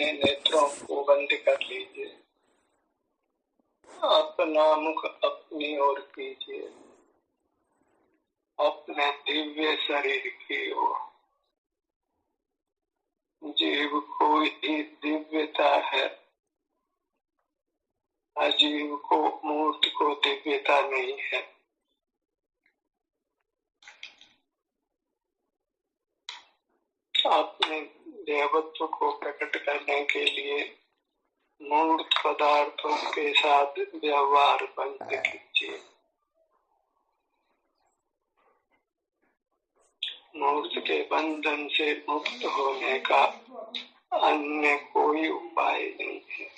अपने नेत्रों को बंद कर लीजिए, अपना मुख अपनी ओर कीजिए, अपने दिव्य शरीर की ओर। जीव को ही दिव्यता है, अजीव को, मूर्त को दिव्यता नहीं है। अपने देवत्व को प्रकट करने के लिए मूर्त पदार्थों के साथ व्यवहार बंद कीजिए। मूर्त के बंधन से मुक्त होने का अन्य कोई उपाय नहीं है।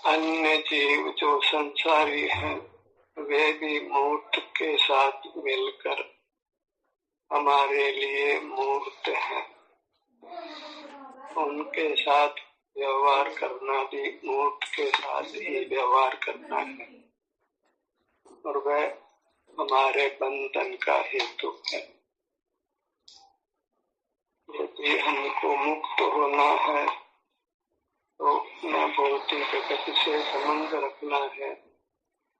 अन्य जीव जो संसारी हैं, वे भी मूर्त के साथ मिलकर हमारे लिए मूर्त हैं। उनके साथ व्यवहार करना भी मूर्त के साथ ही व्यवहार करना है, और वह हमारे बंधन का हेतु है। यदि हमको मुक्त होना है तो न भौतिक जगत से संबंध रखना है,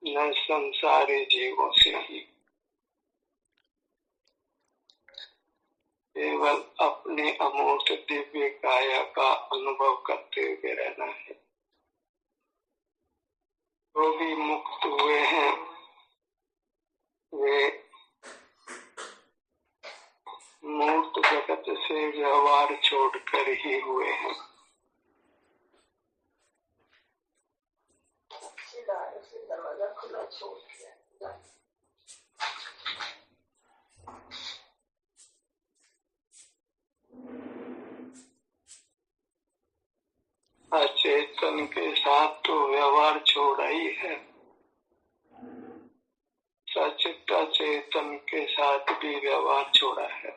न संसारी जीवों से ही। केवल अपने अमूर्त दिव्य काया का अनुभव करते हुए रहना है। जो भी मुक्त हुए हैं वे मूर्त जगत से व्यवहार छोड़कर ही हुए हैं। दरवाजा खुला छोड़ दिया। अचेतन के साथ तो व्यवहार छोड़ा ही है, सचित चेतन के साथ भी व्यवहार छोड़ा है।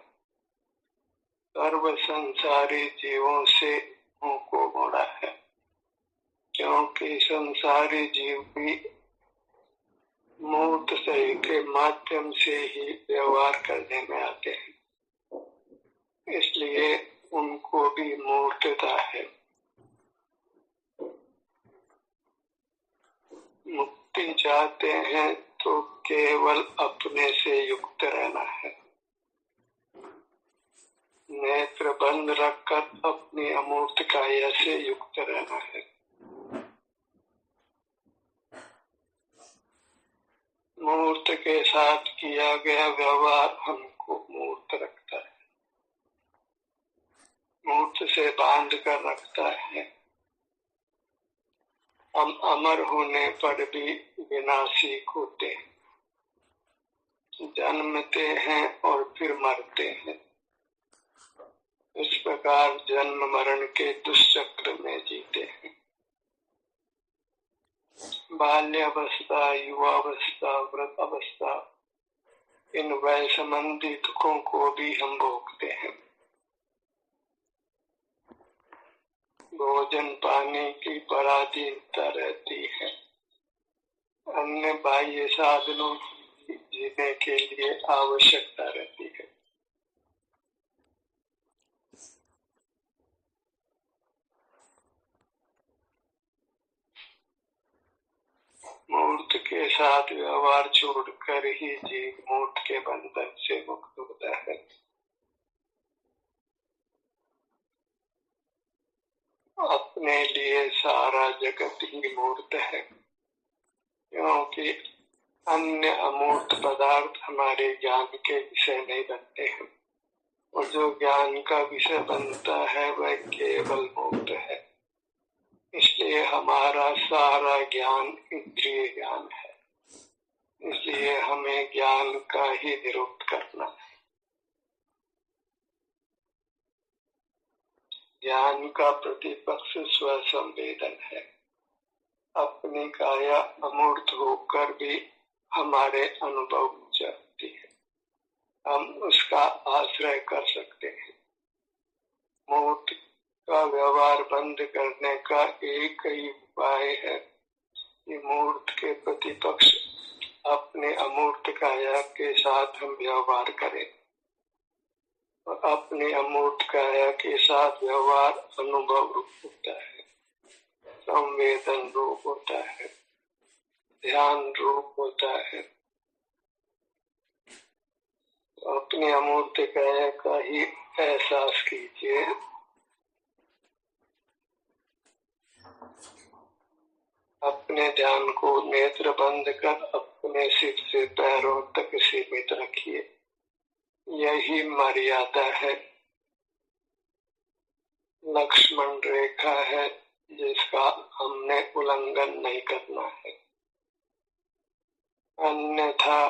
सर्व संसारी जीवों से मुंह को मोड़ा है, क्योंकि संसारी जीव भी मूर्त शरीर के माध्यम से ही व्यवहार करने में आते हैं, इसलिए उनको भी मूर्तता है। मुक्ति चाहते हैं तो केवल अपने से युक्त रहना है। नेत्र बंद रखकर अपनी अमूर्त काया से युक्त रहना है। मूर्त के साथ किया गया व्यवहार हमको मूर्त रखता है, मूर्त से बांध कर रखता है। हम अमर होने पर भी विनाशी होते हैं, जन्मते हैं और फिर मरते हैं। इस प्रकार जन्म मरण के दुष्चक्र में जीते हैं। बाल्यावस्था, युवावस्था, वृद्ध अवस्था, इन वय संबंधी दुखों को भी हम भोगते हैं। भोजन पानी की पराधीनता रहती है, अन्य बाह्य साधनों की जीने के लिए आवश्यकता रहती है। मूर्त के साथ व्यवहार छोड़कर ही जीव मूर्त के बंधन से मुक्त होता है। अपने लिए सारा जगत ही मूर्त है, क्योंकि अन्य अमूर्त पदार्थ हमारे ज्ञान के विषय नहीं बनते हैं, और जो ज्ञान का विषय बनता है वह केवल मूर्त है। इसलिए हमारा सारा ज्ञान इंद्रिय ज्ञान है, इसलिए हमें ज्ञान का ही निरूपण करना है। ज्ञान का प्रतिपक्ष स्वसंवेदन है। अपनी काया अमूर्त होकर भी हमारे अनुभव में जाती है, हम उसका आश्रय कर सकते हैं। मूर्त का व्यवहार बंद करने का एक ही उपाय है कि मूर्त के प्रतिपक्ष अपने अमूर्त काया के साथ हम व्यवहार करें और अपनी अमूर्त काया के साथ व्यवहार अनुभव रूप होता है, संवेदन रूप होता है, ध्यान रूप होता है। अपनी अमूर्त काया का ही एहसास कीजिए। अपने ध्यान को नेत्र बंद कर अपने सिर से पैरों तक सीमित रखिए। यही मर्यादा है, लक्ष्मण रेखा है जिसका हमने उल्लंघन नहीं करना है, अन्यथा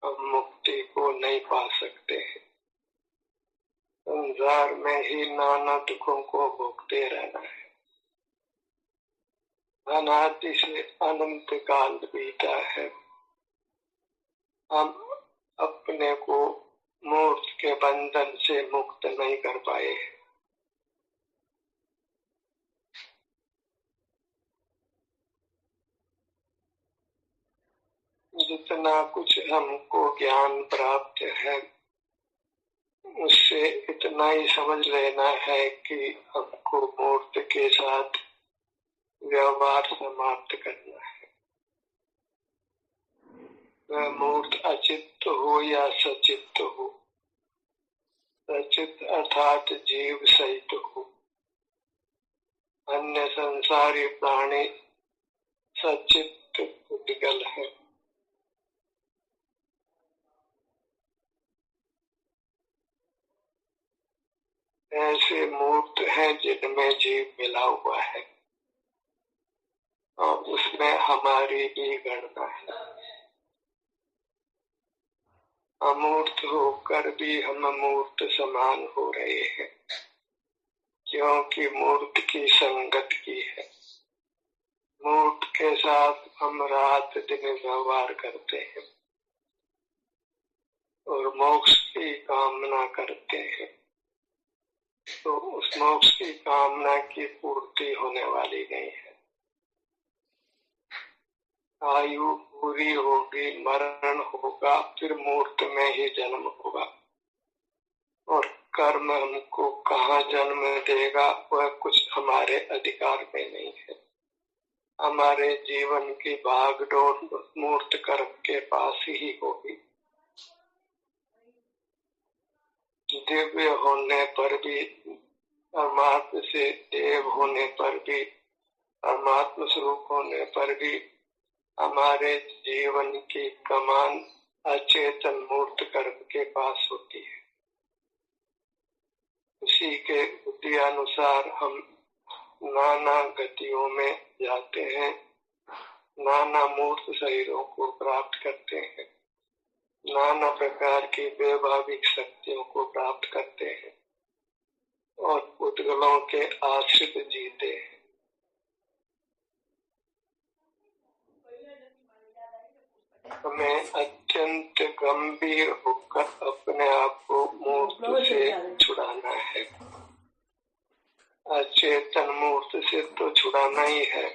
हम मुक्ति को नहीं पा सकते हैं। संसार में ही नाना दुखों को भोगते रहना है। अनादि से अनंत काल बीता है, हम अपने को मोक्ष के बंधन से मुक्त नहीं कर पाए। जितना कुछ हमको ज्ञान प्राप्त है उससे इतना ही समझ लेना है कि हमको मूर्त के साथ व्यवहार समाप्त करना है। वह मूर्त अचित्त हो या सचित्त हो, सचित्त अर्थात जीव सहित हो, अन्य संसारी प्राणी सचित्त उद्गल है। ऐसे मूर्त हैं जिनमें जीव मिला हुआ है और उसमें हमारी भी गणना है। अमूर्त होकर भी हम मूर्त समान हो रहे हैं, क्योंकि मूर्त की संगत की है। मूर्त के साथ हम रात दिन व्यवहार करते हैं और मोक्ष की कामना करते हैं, तो उस मोक्ष की कामना की पूर्ति होने वाली नहीं है। आयु पूरी होगी, मरण होगा, फिर मूर्त में ही जन्म होगा और कर्म हमको कहाँ जन्म देगा वह कुछ हमारे अधिकार में नहीं है। हमारे जीवन की भागदौड़ मूर्त कर्म के पास ही होगी। दिव्य होने पर भी, परमात्मा से देव होने पर भी, परमात्मा स्वरूप होने पर भी हमारे जीवन की कमान अचेतन मूर्त कर्म के पास होती है। उसी के बुद्धि अनुसार हम नाना गतियों में जाते हैं, नाना मूर्त शरीरों को प्राप्त करते हैं, नाना प्रकार की वैभाविक शक्तियों को प्राप्त करते हैं और उद्गलों के आश्रित जीते हैं। हमें अत्यंत गंभीर होकर अपने आप को मूर्त से छुड़ाना है। अचेतन मूर्त से तो छुड़ाना ही है,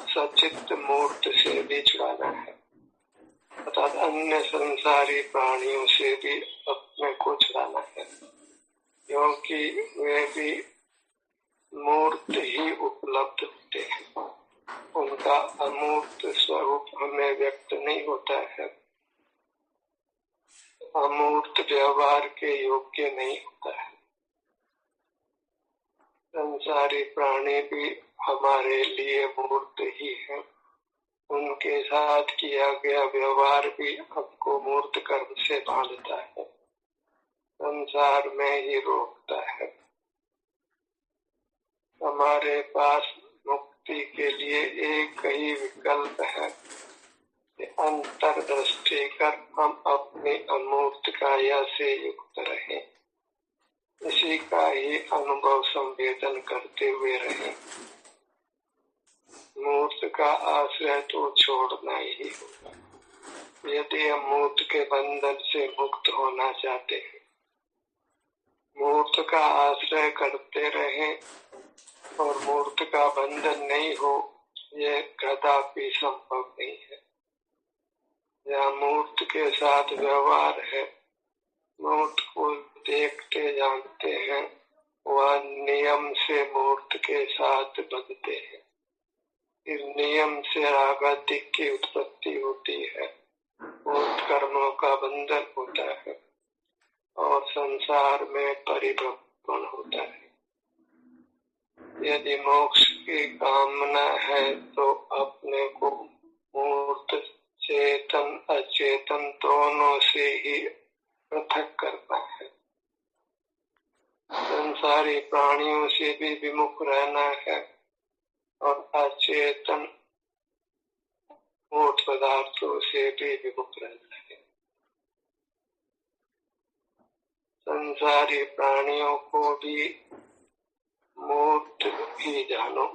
सचित्त मूर्त से भी छुड़ाना है, अर्थात अन्य संसारी प्राणियों से भी अपने को छुड़ाना है, क्योंकि वे भी मूर्त ही उपलब्ध होते हैं। उनका अमूर्त स्वरूप हमें व्यक्त नहीं होता है, अमूर्त व्यवहार के योग्य नहीं होता है। संसारी प्राणी भी हमारे लिए मूर्त ही है, उनके साथ किया गया व्यवहार भी हमको मूर्त कर्म से बांधता है, संसार में ही रोकता है। हमारे पास मुक्ति के लिए एक ही विकल्प है, अंतर्दृष्टि कर हम अपनी अमूर्त काया से युक्त रहें, इसी का ही अनुभव संवेदन करते हुए रहें। मूर्त का आश्रय तो छोड़ना ही होगा। यदि हम मूर्त के बंधन से मुक्त होना चाहते हैं, मूर्त का आश्रय करते रहें और मूर्त का बंधन नहीं हो, यह कदापि संभव नहीं है। जहाँ मूर्त के साथ व्यवहार है मूर्त को देखते जानते हैं, वह नियम से मूर्त के साथ बंधते हैं। इस नियम से रागादिक की उत्पत्ति होती है, मूर्त कर्मों का बंधन होता है और संसार में परिभ्रमण होता है। यदि मोक्ष की कामना है तो अपने को मूर्त, चेतन अचेतन दोनों से ही पृथक करना है। संसारी प्राणियों से भी विमुख रहना है और अचेतन मूर्त पदार्थों से भी विमुख रहना है। संसारी प्राणियों को भी मूर्त ही जानो,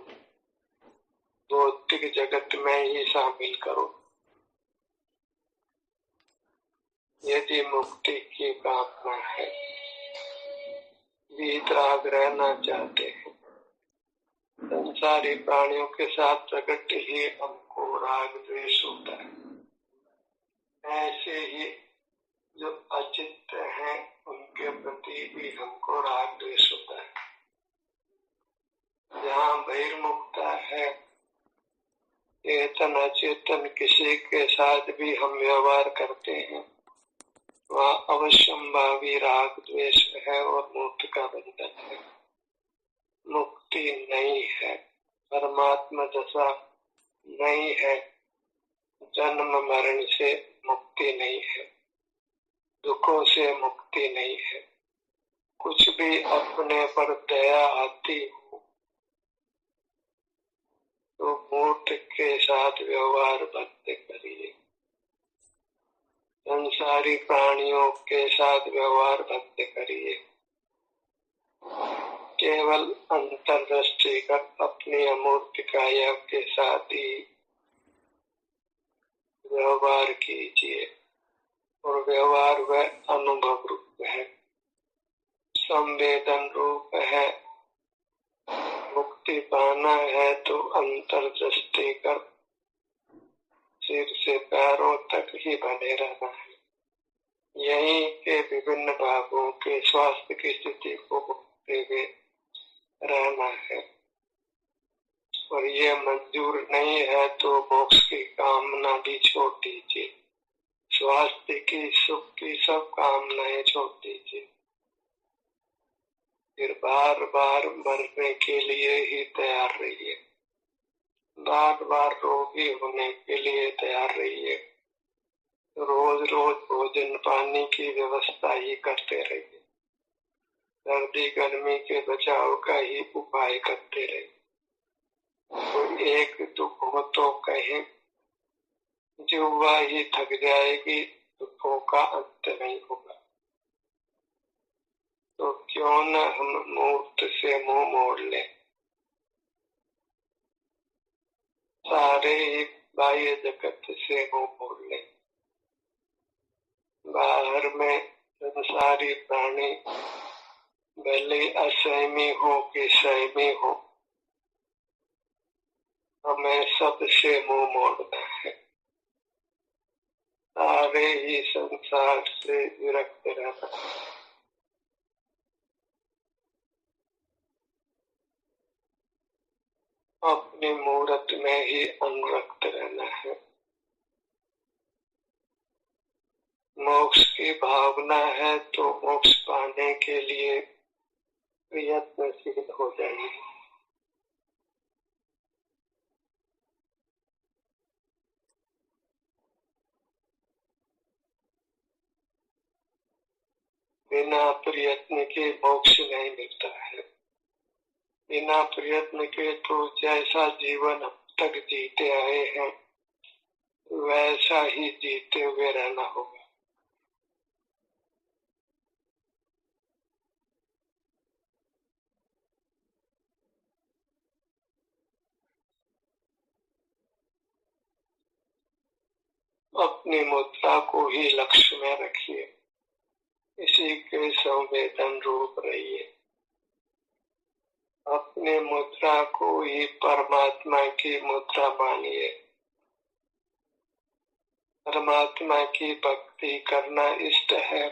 भौतिक जगत में ही शामिल करो। यदि मुक्ति की कामना है, वीतराग रहना चाहते हैं, संसारी प्राणियों के साथ प्रकट ही हमको राग द्वेष होता है। ऐसे ही जो अचित हैं उनके प्रति भी हमको राग द्वेष होता है। जहाँ बहिर्मुखता है, चेतन अचेतन किसी के साथ भी हम व्यवहार करते हैं, वहाँ अवश्यंभावी राग द्वेष है और मूर्त का बंधन है। मुक्ति नहीं है, परमात्मा दशा नहीं है, जन्म मरण से मुक्ति नहीं है, दुखों से मुक्ति नहीं है। कुछ भी अपने पर दया आती हो तो मूर्त के साथ व्यवहार बंद करिए, संसारी प्राणियों के साथ व्यवहार बंद करिए। केवल अंतर्दृष्टि कर अपनी अमूर्त काया के साथ ही व्यवहार कीजिए और व्यवहार वह अनुभव रूप है, संवेदन रूप है। मुक्ति पाना है तो अंतर्दृष्टि कर सिर से पैरों तक ही बने रहना है। यहीं के विभिन्न भागों के स्वास्थ्य की स्थिति को भोगते हुए रहना है। और ये मंजूर नहीं है तो मोक्ष की कामना भी छोड़ दीजिए, स्वास्थ्य की, सुख की सब कामनाएं छोड़ दीजिए। फिर बार बार मरने के लिए ही तैयार रहिए, बार बार रोगी होने के लिए तैयार रहिए, रोज रोज भोजन पानी की व्यवस्था ही करते रहिए, सर्दी गर्मी के बचाव का ही उपाय करते रहिए। कोई एक दुख हो तो कहें, जिह्वा ही थक जाएगी, दुखों का अंत नहीं होगा। तो क्यों न हम मूर्त से मुंह मोड़ लें, सारे ही बाह्य जगत से मुंह मोड़ लें। बाहर में संसारी प्राणी भले असहमी हो कि सहमी हो, हमें सबसे मुंह मोड़ना है, सारे ही संसार से विरक्त रहना है। अपनी मूर्त में ही अनुरक्त रहना है। मोक्ष की भावना है तो मोक्ष पाने के लिए प्रयत्नशील हो जाइए। बिना प्रयत्न के मोक्ष नहीं मिलता है। बिना प्रयत्न के तो जैसा जीवन अब तक जीते आए हैं वैसा ही जीते हुए रहना होगा। अपनी मुद्रा को ही लक्ष्य में रखिए, इसी के संवेदन रूप रहिए। अपने मुद्रा को ही परमात्मा की मुद्रा मानिए। परमात्मा की भक्ति करना इष्ट है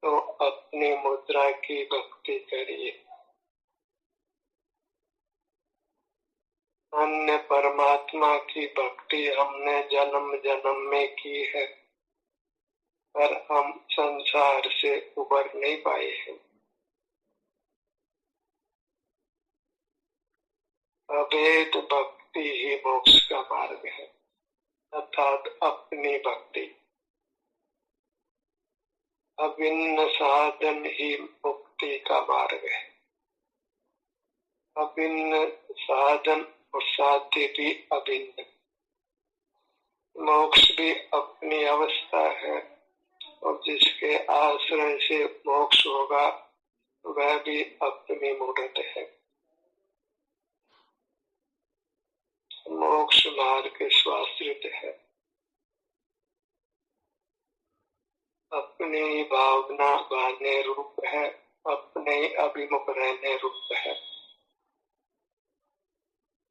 तो अपनी मुद्रा की भक्ति करिए। अन्य परमात्मा की भक्ति हमने जन्म जन्म में की है, पर हम संसार से उबर नहीं पाए हैं। अभेद भक्ति ही मोक्ष का मार्ग है, अर्थात अपनी भक्ति। अभिन्न साधन ही मुक्ति का मार्ग है। अभिन्न साधन और साध्य भी अभिन्न। मोक्ष भी अपनी अवस्था है, और जिसके आश्रय से मोक्ष होगा वह भी अपनी मूर्त है। मोक्ष मार्ग स्वाश्रित है, अपनी भावना बांधने रूप है, अपने अभिमुख रहने रूप है।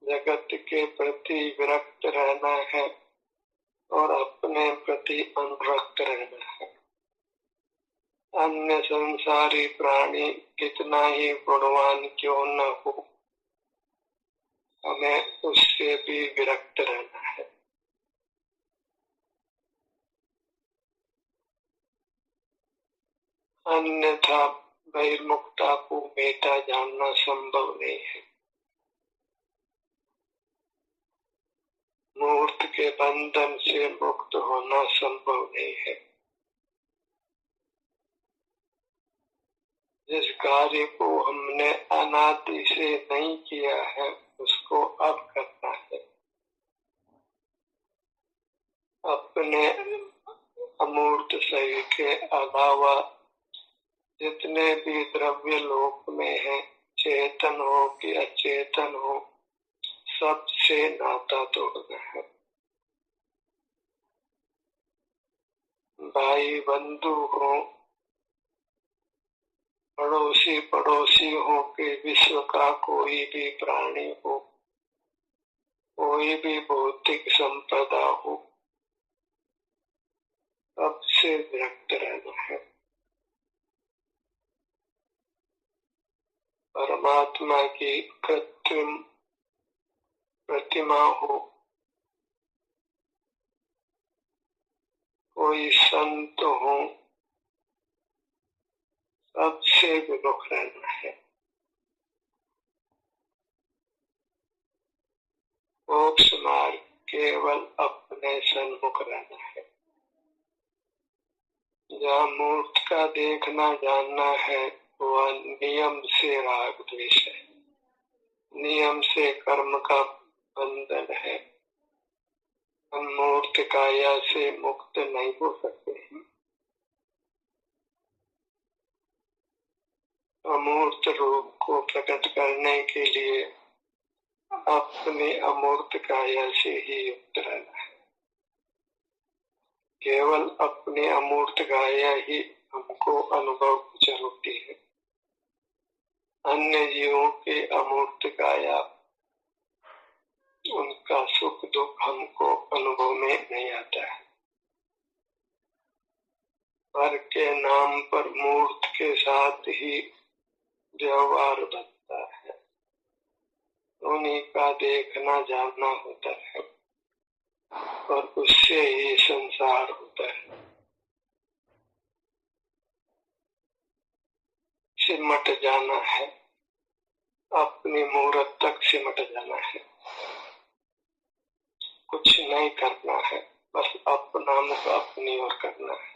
जगत के प्रति विरक्त रहना है और अपने प्रति अनुरक्त रहना है। अन्य संसारी प्राणी कितना ही गुणवान क्यों न हो, हमें उससे भी विरक्त रहना है। अन्यथा बहिर्मुखता को बेटा जानना संभव नहीं है। मूर्त के बंधन से मुक्त होना संभव नहीं है। जिस कार्य को हमने अनादि से नहीं किया है उसको अब करना है। अपने अमूर्त शरीर के अलावा जितने भी द्रव्य लोक में है, चेतन हो कि अचेतन हो, सबसे नाता तोड़ना है। भाई बंधु हो, पड़ोसी पड़ोसी हो कि विश्व का कोई भी प्राणी हो, कोई भी भौतिक संपदा हो, सबसे विरक्त रहना है। परमात्मा की कृत्रिम प्रतिमा हो, कोई संत हो, सबसे विमुख रहना है। मोक्ष मार्ग केवल अपने सन्मुख रहना है। जहाँ मूर्त का देखना जानना है वह नियम से राग द्वेष है, नियम से कर्म का बंधन है। हम मूर्त काया से मुक्त नहीं हो सकते हैं। अमूर्त रूप को प्रकट करने के लिए अपनी अमूर्त काया से ही युक्त रहना है। केवल अपनी अमूर्त काया ही हमको अनुभव चलती है। अन्य जीवों के अमूर्त काया, उनका सुख दुख हमको अनुभव में नहीं आता है। पर के नाम पर मूर्त के साथ ही व्यवहार बनता है, उन्हीं का देखना जानना होता है और उससे ही संसार होता है। सिमट जाना है, अपनी मूर्त तक सिमट जाना है। कुछ नहीं करना है, बस अपना मुख अपनी ओर करना है।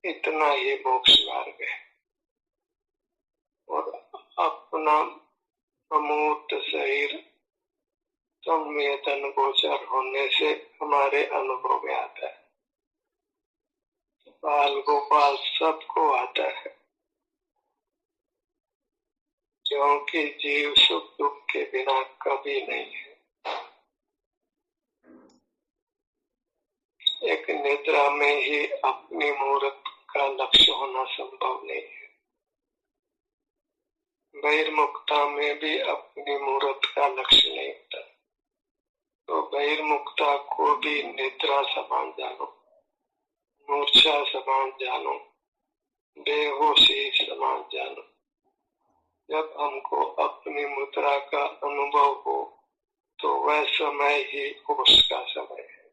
इतना ही मोक्ष मार्ग है। और अपना अमूर्त शरीर संवेदन गोचर होने से हमारे अनुभव में आता है। बाल गोपाल सबको आता है, क्योंकि जीव सुख दुख के बिना कभी नहीं है। एक निद्रा में ही अपनी मूर्त का लक्ष्य होना संभव नहीं है। बहिर्मुखता में भी अपनी मूर्त का लक्ष्य नहीं होता। तो बहिर्मुखता को भी निद्रा समान जानो, मूर्छा समान जानो। बेहोशी समा जाना। जब हमको अपनी मुद्रा का अनुभव हो तो वह समय ही होश का समय है।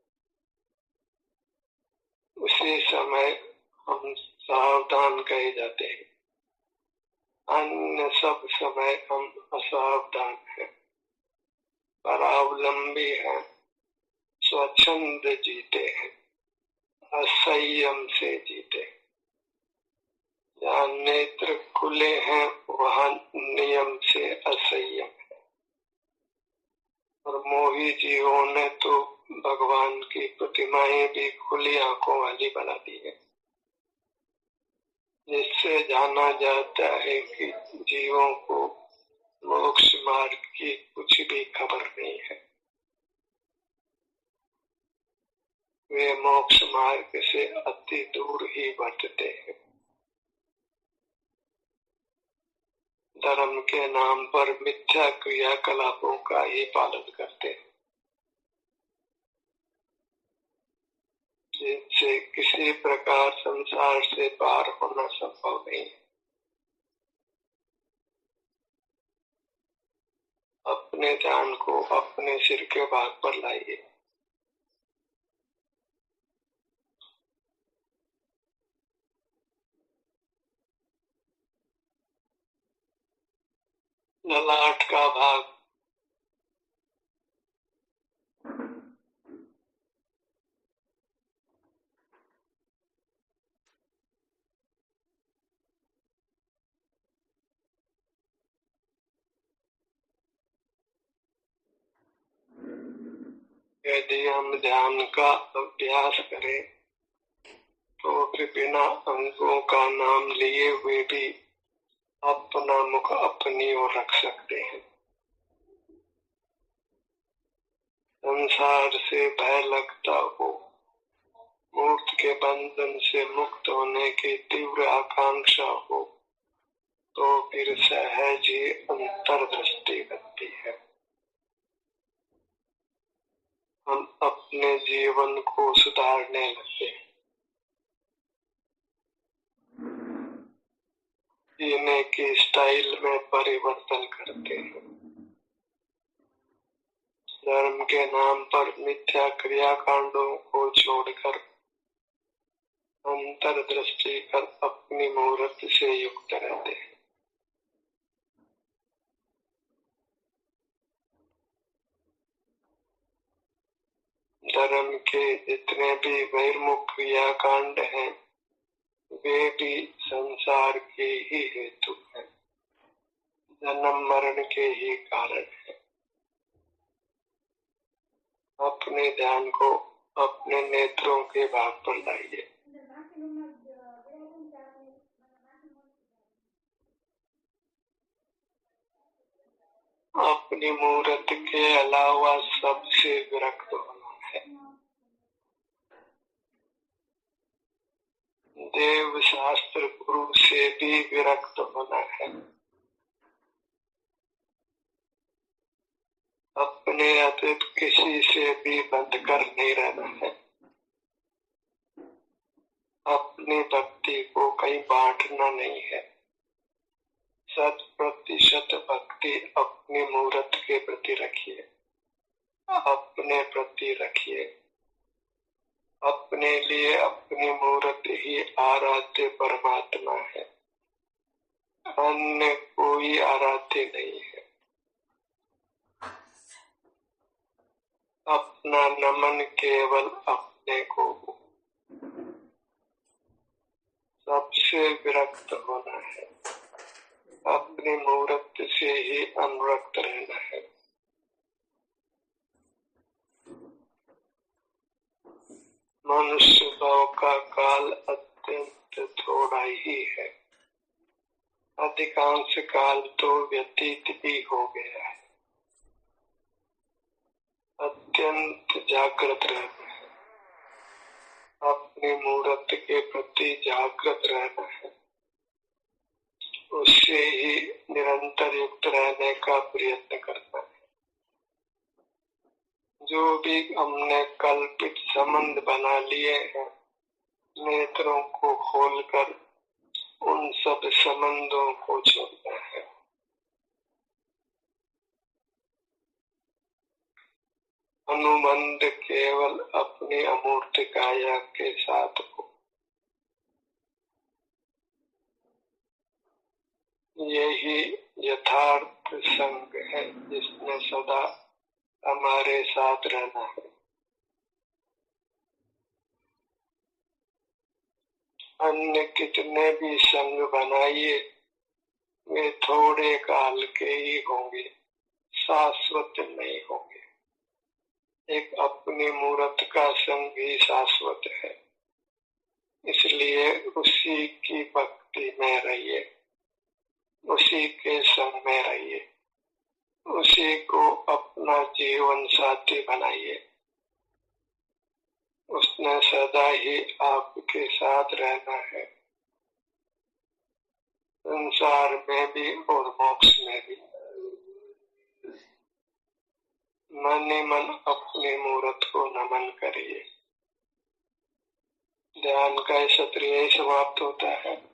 उसी समय हम सावधान कहे जाते हैं। अन्य सब समय हम असावधान हैं, परावलंबी हैं, स्वच्छंद जीते हैं, असंयम से जीते हैं। जहाँ नेत्र खुले हैं वहाँ नियम से असंयम है। और मोही जीवों ने तो भगवान की प्रतिमाएं भी खुली आंखों वाली बना दी है, जिससे जाना जाता है कि जीवों को मोक्ष मार्ग की कुछ भी खबर नहीं है। वे मोक्ष मार्ग से अति दूर ही बचते हैं। धर्म के नाम पर मिथ्या क्रियाकलापों का ही पालन करते हैं, जिससे किसी प्रकार संसार से पार होना संभव नहीं है। अपने ध्यान को अपने सिर के भाग पर लाइए। ललाट का भाग, यदि हम ध्यान का अभ्यास करें तो फिर बिना अंगों का नाम लिए हुए भी अपना मुख अपनी ओर रख सकते हैं। संसार से भय लगता हो, मूर्त के बंधन से मुक्त होने की तीव्र आकांक्षा हो, तो फिर सहज ही अंतर्दृष्टि बनती है। हम अपने जीवन को सुधारने लगते हैं, जीने की स्टाइल में परिवर्तन करते हैं। धर्म के नाम पर मिथ्या क्रियाकांडों को छोड़कर अंतर्दृष्टि कर अपनी मूर्त से युक्त रहते हैं। धर्म के जितने भी बहिर्मुख क्रियाकांड हैं वे भी संसार के ही हेतु हैं, जन्म मरण के ही कारण है। अपने ध्यान को अपने नेत्रों के भाग पर लाइए। अपनी मूर्त के अलावा सबसे विरक्त होना है। देव शास्त्र गुरु से भी विरक्त होना है। अपने अतीत किसी से भी बंध कर नहीं रहना है। अपनी भक्ति को कहीं बांटना नहीं है। 100% भक्ति अपनी मूर्त के प्रति रखिए, अपने प्रति रखिए। अपने लिए अपनी मूर्त ही आराध्य परमात्मा है, अन्य कोई आराध्य नहीं है। अपना नमन केवल अपने को, सबसे विरक्त होना है। अपनी मूर्त से ही अनुरक्त रहना है। मनुष्य भाव का काल अत्यंत थोड़ा ही है, अधिकांश काल तो व्यतीत भी हो गया है। अत्यंत जागृत रहना है, अपनी मूर्त के प्रति जागृत रहना है। उससे ही निरंतर युक्त रहने का प्रयत्न करना है। जो भी हमने कल्पित संबंध बना लिए हैं, नेत्रों को खोलकर उन सब संबंधों को छोड़ना है। अनुबंध केवल अपनी अमूर्त काया के साथ हो। यही यथार्थ संग है जिसमें सदा हमारे साथ रहना है। अन्य कितने भी संग बनाइए वे थोड़े काल के ही होंगे, शाश्वत नहीं होंगे। एक अपनी मूर्त का संग ही शाश्वत है, इसलिए उसी की भक्ति में रहिए, उसी के संग में रहिए, उसी को अपना जीवन साथी बनाइए। उसने सदा ही आपके साथ रहना है, संसार में भी और मोक्ष में भी। मन ही मन अपनी मूर्त को नमन करिए। ध्यान का सत्र यही समाप्त होता है।